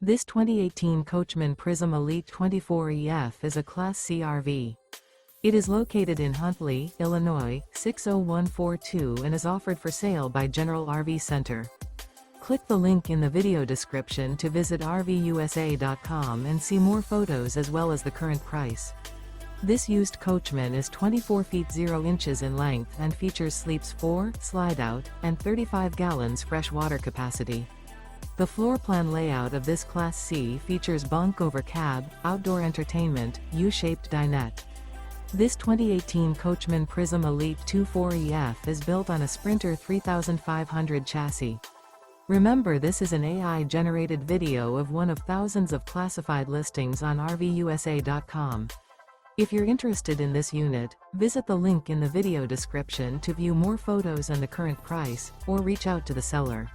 This 2018 Coachmen Prism Elite 24EF is a Class C RV. It is located in Huntley, Illinois, 60142 and is offered for sale by General RV Center. Click the link in the video description to visit RVUSA.com and see more photos as well as the current price. This used Coachman is 24 feet 0 inches in length and features sleeps 4, Slideout, and 35 gallons fresh water capacity. The floor plan layout of this Class C features bunk over cab, outdoor entertainment, U-shaped dinette. This 2018 Coachmen Prism Elite 24EF is built on a Sprinter 3500 chassis. Remember, this is an AI-generated video of one of thousands of classified listings on RVUSA.com. If you're interested in this unit, visit the link in the video description to view more photos and the current price, or reach out to the seller.